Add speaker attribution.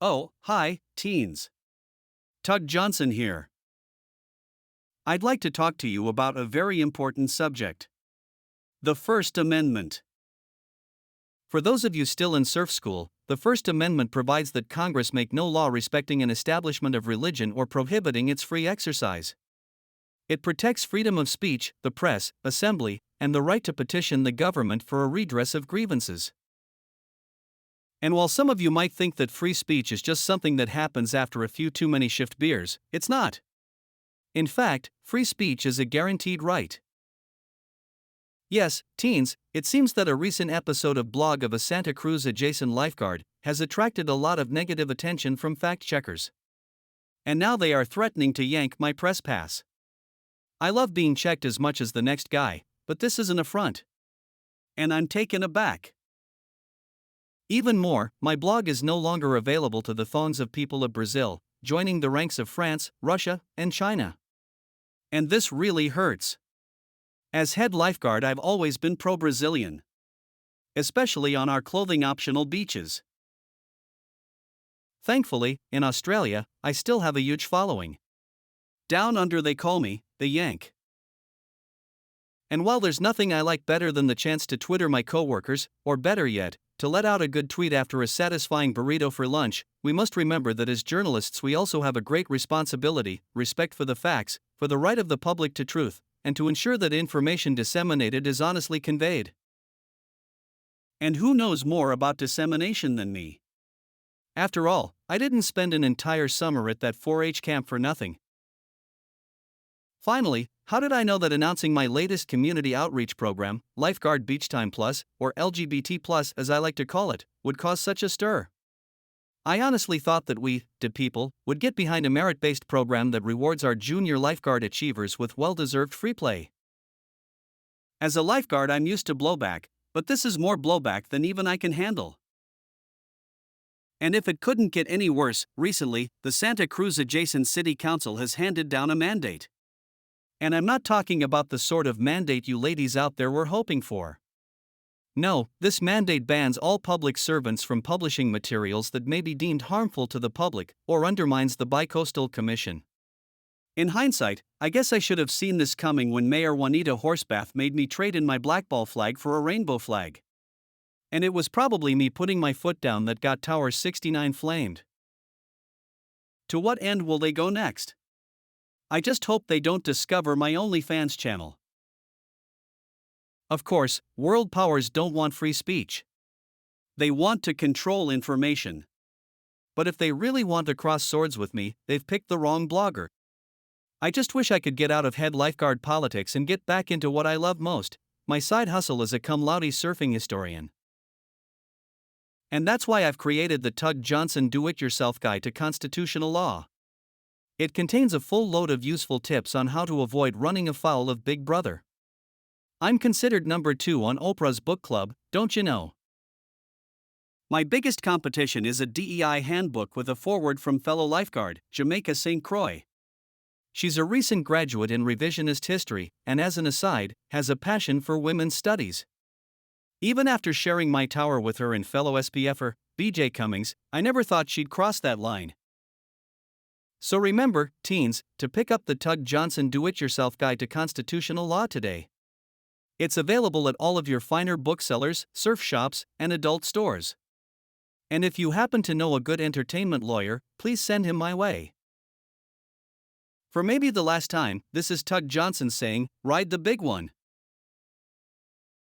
Speaker 1: Oh, hi, teens. Tug Johnson here. I'd like to talk to you about a very important subject: the First Amendment. For those of you still in surf school, the First Amendment provides that Congress make no law respecting an establishment of religion or prohibiting its free exercise. It protects freedom of speech, the press, assembly, and the right to petition the government for a redress of grievances. And while some of you might think that free speech is just something that happens after a few too many shift beers, it's not. In fact, free speech is a guaranteed right. Yes, teens, it seems that a recent episode of blog of a Santa Cruz Adjacent Lifeguard has attracted a lot of negative attention from fact-checkers. And now they are threatening to yank my press pass. I love being checked as much as the next guy, but this is an affront. And I'm taken aback. Even more, my blog is no longer available to the throngs of people of Brazil, joining the ranks of France, Russia, and China. And this really hurts. As head lifeguard, I've always been pro-Brazilian, especially on our clothing-optional beaches. Thankfully, in Australia, I still have a huge following. Down under they call me, the Yank. And while there's nothing I like better than the chance to Twitter my coworkers, or better yet, to let out a good tweet after a satisfying burrito for lunch, we must remember that as journalists we also have a great responsibility, respect for the facts, for the right of the public to truth, and to ensure that information disseminated is honestly conveyed. And who knows more about dissemination than me? After all, I didn't spend an entire summer at that 4-H camp for nothing. Finally, how did I know that announcing my latest community outreach program, Lifeguard Beach Time Plus, or LGBT Plus as I like to call it, would cause such a stir? I honestly thought that we, the people, would get behind a merit-based program that rewards our junior lifeguard achievers with well-deserved free play. As a lifeguard, I'm used to blowback, but this is more blowback than even I can handle. And if it couldn't get any worse, recently, the Santa Cruz Adjacent City Council has handed down a mandate. And I'm not talking about the sort of mandate you ladies out there were hoping for. No, this mandate bans all public servants from publishing materials that may be deemed harmful to the public or undermines the Bicoastal Commission. In hindsight, I guess I should have seen this coming when Mayor Juanita Horsebath made me trade in my blackball flag for a rainbow flag. And it was probably me putting my foot down that got Tower 69 flamed. To what end will they go next? I just hope they don't discover my OnlyFans channel. Of course, world powers don't want free speech. They want to control information. But if they really want to cross swords with me, they've picked the wrong blogger. I just wish I could get out of head lifeguard politics and get back into what I love most, my side hustle as a cum laude surfing historian. And that's why I've created the Tug Johnson Do-It-Yourself Guide to Constitutional Law. It contains a full load of useful tips on how to avoid running afoul of Big Brother. I'm considered number 2 on Oprah's book club, don't you know? My biggest competition is a DEI handbook with a foreword from fellow lifeguard, Jamaica St. Croix. She's a recent graduate in revisionist history, and as an aside, has a passion for women's studies. Even after sharing my tower with her and fellow SPFer, BJ Cummings, I never thought she'd cross that line. So remember, teens, to pick up the Tug Johnson Do-It-Yourself Guide to Constitutional Law today. It's available at all of your finer booksellers, surf shops, and adult stores. And if you happen to know a good entertainment lawyer, please send him my way. For maybe the last time, this is Tug Johnson saying, ride the big one.